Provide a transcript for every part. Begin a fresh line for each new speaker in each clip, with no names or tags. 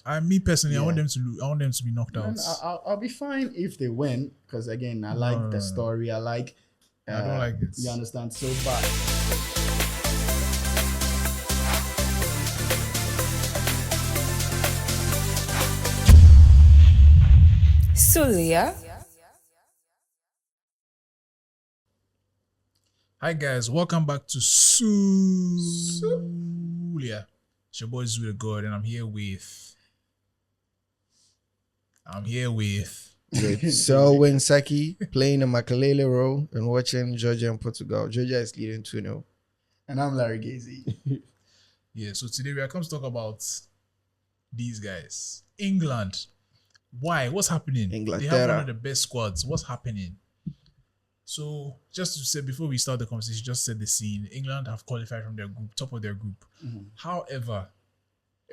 Me personally, I
Yeah.
want them to lose. I want them to be knocked out.
And I'll be fine if they win, because again, I like the story. I like.
I don't like it.
You understand? So, but
Sulia.
Hi guys, welcome back to Sulia. It's your boy Zuu the God, and I'm here with
Selwyn Saki playing the Makalele role and watching Georgia and Portugal. Georgia is leading 2-0.
and I'm Larry Gazy.
Yeah, so today we are come to talk about these guys. England. Why? What's happening? They have one
Inglaterra.
of the best squads. What's happening? So just to say before we start the conversation, just set the scene. England have qualified from their group, top of their group. However,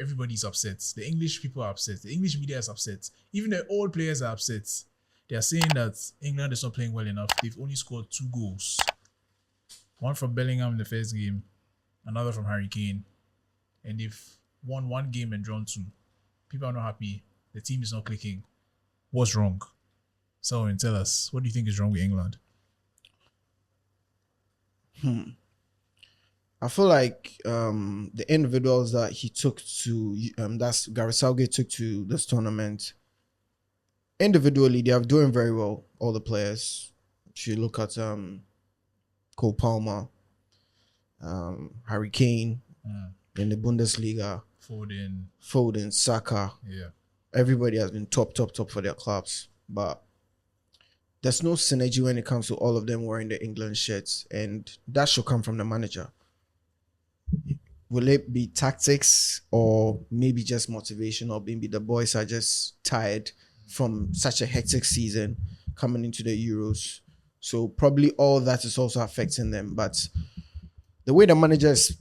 everybody's upset. The English people are upset. The English media is upset. Even the old players are upset. They are saying that England is not playing well enough. They've only scored 2 goals. One from Bellingham in the first game, another from Harry Kane. And they've won 1 game and drawn 2. People are not happy. The team is not clicking. What's wrong? Selwyn, tell us. What do you think is wrong with England?
I feel like the individuals that he took to, that's Gareth Southgate took to this tournament, individually, they are doing very well, all the players. If you look at Cole Palmer, Harry Kane in the Bundesliga, Foden, Saka.
Yeah.
Everybody has been top for their clubs. But there's no synergy when it comes to all of them wearing the England shirts. And that should come from the manager. Will it be tactics or maybe just motivation, or maybe the boys are just tired from such a hectic season coming into the Euros? So probably all that is also affecting them. But the way the manager is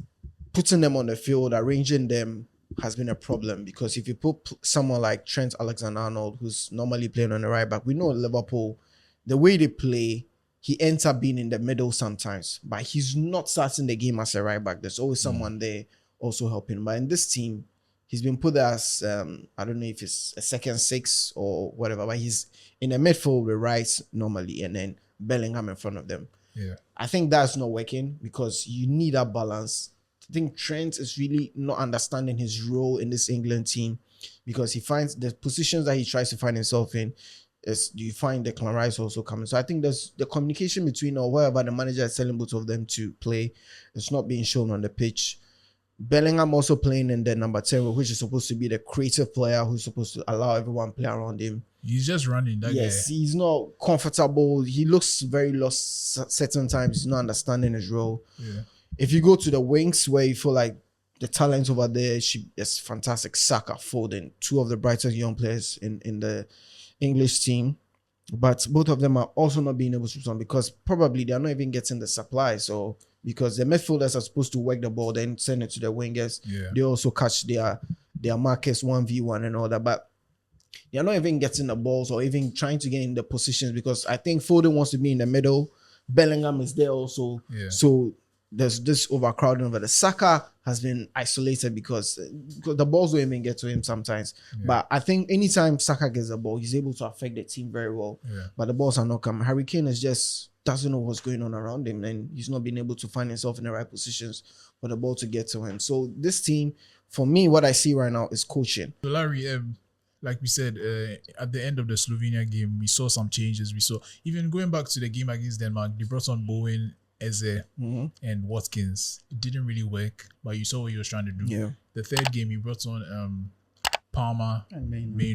putting them on the field, arranging them, has been a problem, because if you put someone like Trent Alexander-Arnold, who's normally playing on the right back, we know Liverpool, the way they play, he ends up being in the middle sometimes, but he's not starting the game as a right back. There's always someone there also helping. But in this team, he's been put as, I don't know if it's a second 6 or whatever, but he's in the midfield with Rice normally, and then Bellingham in front of them.
Yeah.
I think that's not working, because you need that balance. I think Trent is really not understanding his role in this England team, because he finds the positions that he tries to find himself in is, you find Declan Rice also coming. So I think there's the communication between, or wherever the manager is telling both of them to play, it's not being shown on the pitch. Bellingham also playing in the number 10, which is supposed to be the creative player who's supposed to allow everyone to play around him.
He's just running.
Yes, he's not comfortable. He looks very lost certain times. He's not understanding his role.
Yeah.
If you go to the wings, where you feel like the talent over there is fantastic, Saka, Foden, 2 of the brightest young players in the English team. But both of them are also not being able to respond, because probably they're not even getting the supply. So because the midfielders are supposed to work the ball, then send it to the wingers.
Yeah.
They also catch their markers 1v1 and all that. But they're not even getting the balls or even trying to get in the positions, because I think Foden wants to be in the middle. Bellingham is there also.
Yeah.
So there's this overcrowding over the Saka has been isolated because the balls don't even get to him sometimes.
Yeah.
But I think anytime Saka gets the ball, he's able to affect the team very well.
Yeah.
But the balls are not coming. Harry Kane is just doesn't know what's going on around him, and he's not being able to find himself in the right positions for the ball to get to him. So this team, for me, what I see right now is coaching.
So Larry, like we said, at the end of the Slovenia game, we saw some changes. We saw, even going back to the game against Denmark, they brought on Bowen, Eze, and Watkins. It didn't really work, but you saw what he was trying to do.
Yeah.
The third game, he brought on Palmer,
And
Menu,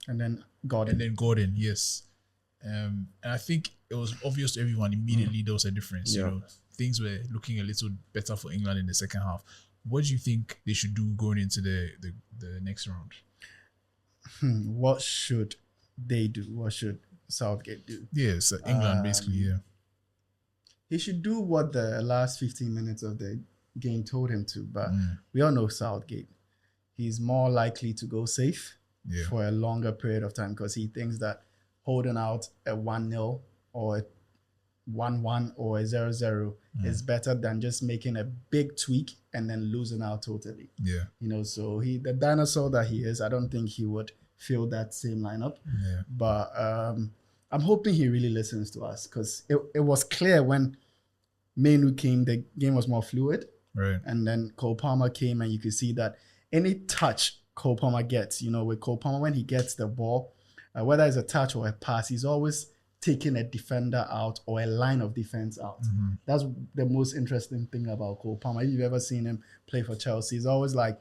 and then Gordon.
Yes. And I think it was obvious to everyone immediately there was a difference.
Yeah.
You know, things were looking a little better for England in the second half. What do you think they should do going into the next round?
What should they do? What should Southgate do?
Yes, England basically, yeah.
He should do what the last 15 minutes of the game told him to, but we all know Southgate. He's more likely to go safe for a longer period of time, because he thinks that holding out a 1-0 or 1-1 or a 0-0 is better than just making a big tweak and then losing out totally.
Yeah.
So the dinosaur that he is, I don't think he would fill that same lineup.
Yeah.
But I'm hoping he really listens to us, because it was clear when Menu came, the game was more fluid.
Right.
And then Cole Palmer came, and you could see that any touch Cole Palmer gets, with Cole Palmer, when he gets the ball, whether it's a touch or a pass, he's always taking a defender out or a line of defense out. That's the most interesting thing about Cole Palmer. If you've ever seen him play for Chelsea, he's always like,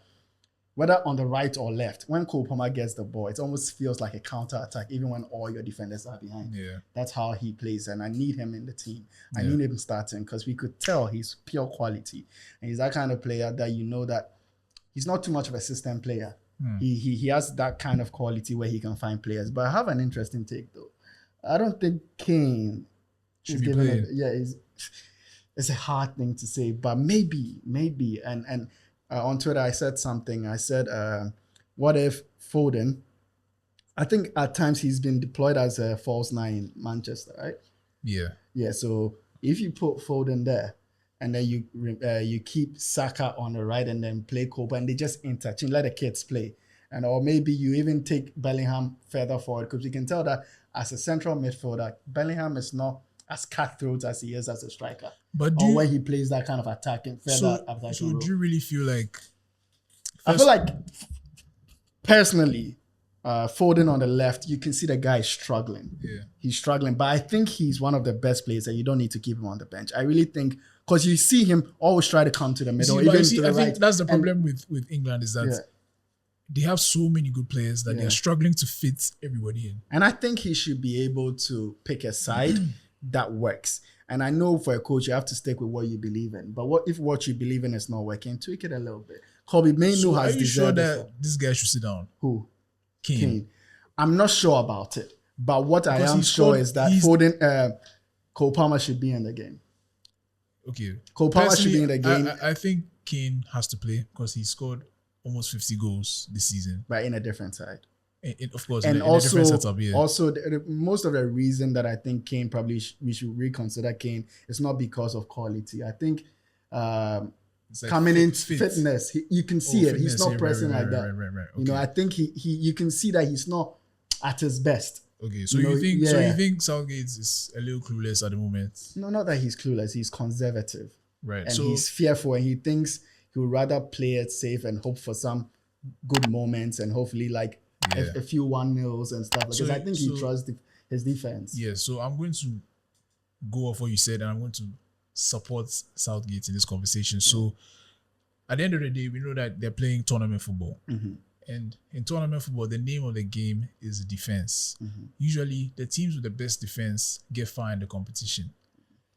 whether on the right or left, when Cole Palmer gets the ball, it almost feels like a counter-attack, even when all your defenders are behind.
Yeah.
That's how he plays, and I need him in the team. I need him starting, because we could tell he's pure quality. And he's that kind of player that that he's not too much of a system player. He has that kind of quality where he can find players. But I have an interesting take, though. I don't think Kane
should
is
be
given
playing.
It's a hard thing to say, but maybe. And on Twitter, I said something. I said, what if Foden, I think at times he's been deployed as a false nine in Manchester, right?
Yeah.
Yeah, so if you put Foden there, and then you keep Saka on the right and then play Copa, and they just interchange, let the kids play. Or maybe you even take Bellingham further forward, because you can tell that as a central midfielder, Bellingham is not as cutthroat as he is as a striker.
But
when he plays that kind of attacking further attacking
so
role.
do you really feel like...
I feel like, personally, Foden on the left, you can see the guy is struggling.
Yeah.
He's struggling, but I think he's one of the best players, and you don't need to keep him on the bench. I really think, because you see him always try to come to the middle, even to the
I
right.
think that's the problem with England, is that they have so many good players that they're struggling to fit everybody in.
And I think he should be able to pick a side that works. And I know for a coach, you have to stick with what you believe in. But what if what you believe in is not working? Tweak it a little bit. Kobe Mainu has
are you sure
deserved
that this guy should sit down?
Who?
Kane.
I'm not sure about it. But what I am sure is that Cole Palmer should be in the game.
Okay.
Cole Palmer should be in the game.
I think Kane has to play, because he scored almost 50 goals this season.
But in a different side.
Of course,
and
in
also,
a different setup, yeah.
Also, most of the reason that I think Kane probably we should reconsider Kane is not because of quality. I think coming in fitness, you can see it. He's not pressing like that.
Right. Okay.
I think he you can see that he's not at his best.
Okay, so you think Southgate is a little clueless at the moment?
No, not that he's clueless. He's conservative,
right?
And he's fearful, and he thinks he would rather play it safe and hope for some good moments, and hopefully a few 1-0s and stuff. Because I think he trusts his defense.
Yeah, so I'm going to go off what you said, and I'm going to support Southgate in this conversation. So at the end of the day, we know that they're playing tournament football. And in tournament football, the name of the game is defense. Usually, the teams with the best defense get far in the competition.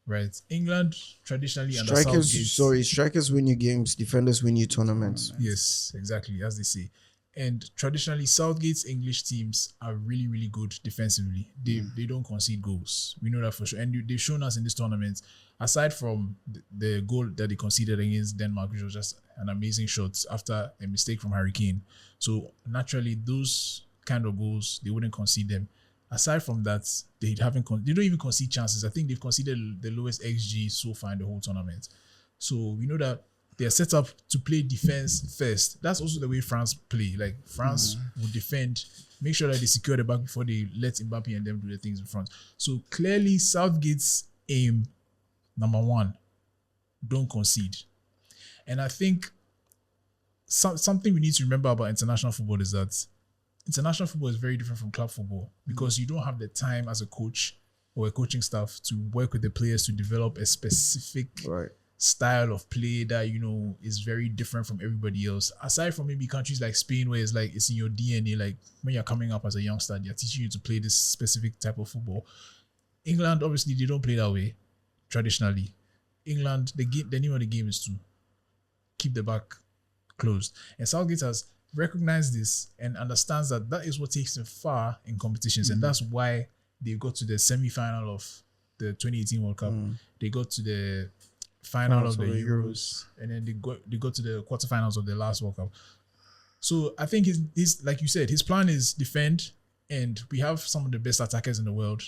Right? England traditionally under Southgate...
Strikers win you games, defenders win you tournaments.
Yes, exactly, as they say. And traditionally, Southgate's English teams are really, really good defensively. They don't concede goals. We know that for sure. And they've shown us in this tournament, aside from the goal that they conceded against Denmark, which was just an amazing shot after a mistake from Harry Kane. So naturally, those kind of goals, they wouldn't concede them. Aside from that, they don't even concede chances. I think they've conceded the lowest XG so far in the whole tournament. So we know that they are set up to play defense first. That's also the way France play. Like, France will defend, make sure that they secure the back before they let Mbappe and them do the things in front. So clearly, Southgate's aim, number one, don't concede. And I think something we need to remember about international football is that international football is very different from club football, because you don't have the time as a coach or a coaching staff to work with the players to develop a specific style of play that, is very different from everybody else. Aside from maybe countries like Spain, where it's in your DNA, like when you're coming up as a youngster, they're teaching you to play this specific type of football. England, obviously, they don't play that way traditionally. England, the name of the game is to keep the back closed. And Southgate has recognized this and understands that is what takes them far in competitions. And that's why they got to the semi-final of the 2018 World Cup. They got to the final of the Euros, and then they got to the quarterfinals of the last World Cup. So I think his like you said, his plan is defend, and we have some of the best attackers in the world.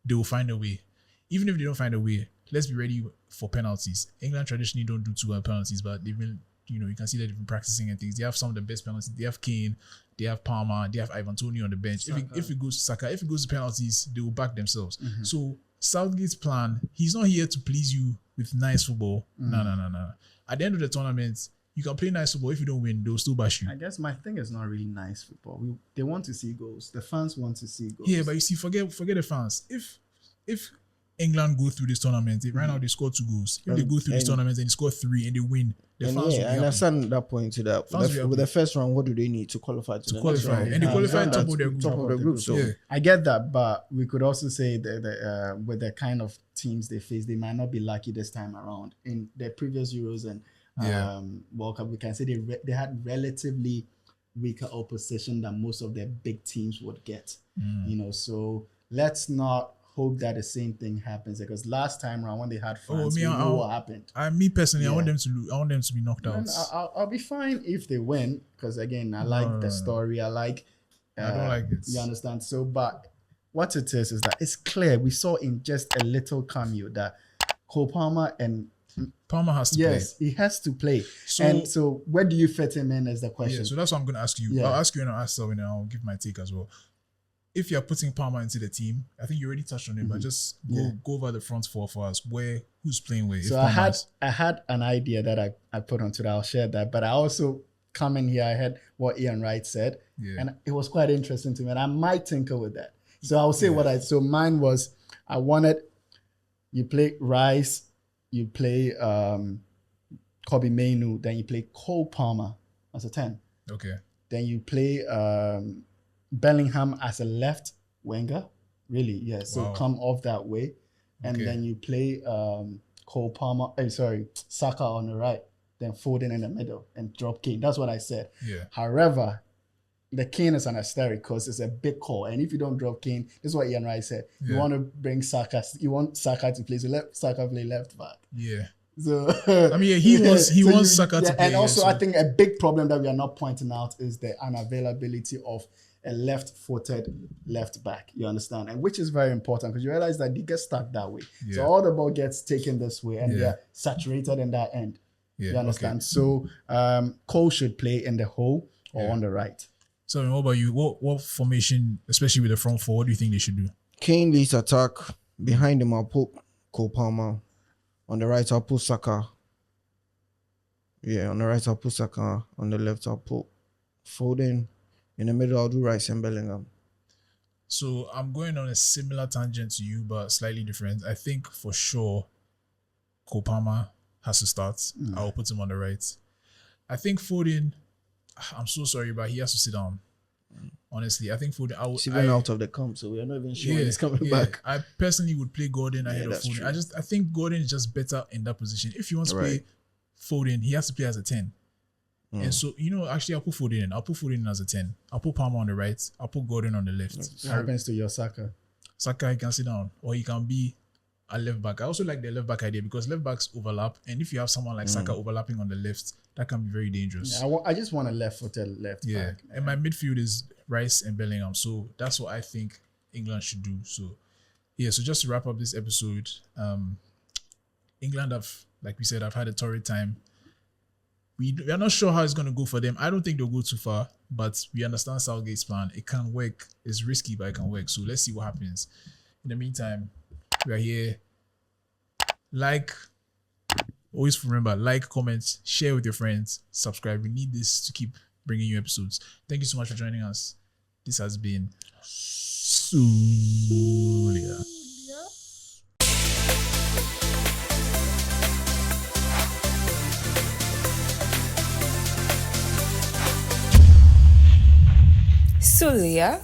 They will find a way. even if they don't find a way, let's be ready for penalties. England traditionally don't do too well penalties, but they've been, you can see that they've been practicing and things. They have some of the best penalties. They have Kane, they have Palmer, they have Ivan Toney on the bench. If it goes to Saka, if it goes to penalties, they will back themselves. So Southgate's plan, he's not here to please you with nice football. No. At the end of the tournament, you can play nice football. If you don't win, they'll still bash you.
I guess my thing is not really nice football. They want to see goals. The fans want to see goals.
Yeah, but you see, forget the fans. If England go through this tournament, right now they score 2 goals. If they go through this tournament and they score 3 and they win, the fans will be
I
happy.
understand that point to that. With the first round, what do they need to qualify to the next
qualify?
round?
And they qualify top of their group.
Top of the group. So
Yeah.
I get that, but we could also say that with the kind of teams they face, they might not be lucky this time around. In the previous Euros and World Cup, we can say they had relatively weaker opposition than most of their big teams would get. So let's not hope that the same thing happens, because last time around when they had France, we know what happened.
Me personally, I want them to lose. I want them to be knocked out.
I'll be fine if they win, because again, I like the story. I like.
I don't like it.
You understand? So, but what it is that it's clear. We saw in just a little cameo that Cole Palmer
has to play.
Yes, he has to play. So where do you fit him in is the question.
Yeah, so that's what I'm going to ask you. I'll ask you and I'll ask Selwyn and I'll give my take as well. If you're putting Palmer into the team, I think you already touched on it, but just go over the front four for us. Who's playing where?
So I had an idea that I put onto that. I'll share that. But I also come in here, I heard what Ian Wright said. Yeah. And it was quite interesting to me. And I might tinker with that. So I'll say so mine was, I wanted, you play Rice, you play Kobe Mainu, then you play Cole Palmer as a 10.
Okay.
Then you play Bellingham as a left winger. Really, yeah. So come off that way. And then you play Cole Palmer, Saka on the right, then Foden in the middle and drop Kane. That's what I said.
Yeah.
However, the Kane is an asterisk because it's a big call. And if you don't drop Kane, this is what Ian Wright said. Yeah. You want to bring Saka, you want Saka to play, so let Saka play left back.
Yeah.
So
I mean, he wants Saka to play.
And also, I think a big problem that we are not pointing out is the unavailability of a left-footed left back. You understand? And which is very important, because you realize that they get stuck that way. Yeah. So all the ball gets taken this way and they're saturated in that end. Yeah. You understand? So Cole should play in the hole or on the right.
So what about you? What formation, especially with the front four, what do you think they should do?
Kane leads attack. Behind him, I'll put Cole Palmer. On the right, I'll put Saka. Yeah, on the right, I'll put Saka. On the left, I'll put Foden. In the middle, I'll do Rice and Bellingham.
So I'm going on a similar tangent to you, but slightly different. I think for sure Cole Palmer has to start. I'll put him on the right. I think Foden, I'm so sorry, but he has to sit down. Honestly, I think Foden.
He's even out of the camp, so we are not even sure when he's coming back.
I personally would play Gordon ahead of Foden. True. I think Gordon is just better in that position. If you want to play Foden, he has to play as a 10. And so, actually, I'll put Foden in. I'll put Foden in as a 10. I'll put Palmer on the right. I'll put Gordon on the left.
What happens to your Saka?
Saka, he can sit down, or he can be a left back. I also like the left back idea, because left backs overlap, and if you have someone like Saka overlapping on the left, that can be very dangerous.
Yeah, I just want a left-footed left back.
And my midfield is Rice and Bellingham, so that's what I think England should do. So so just to wrap up this episode, England like we said, have had a torrid time. We are not sure how it's going to go for them. I don't think they'll go too far, but we understand Southgate's plan. It can work. It's risky, but it can work. So let's see what happens. In the meantime, we are here. Always remember, comment, share with your friends, subscribe. We need this to keep bringing you episodes. Thank you so much for joining us. This has been Sulia.
Sulia.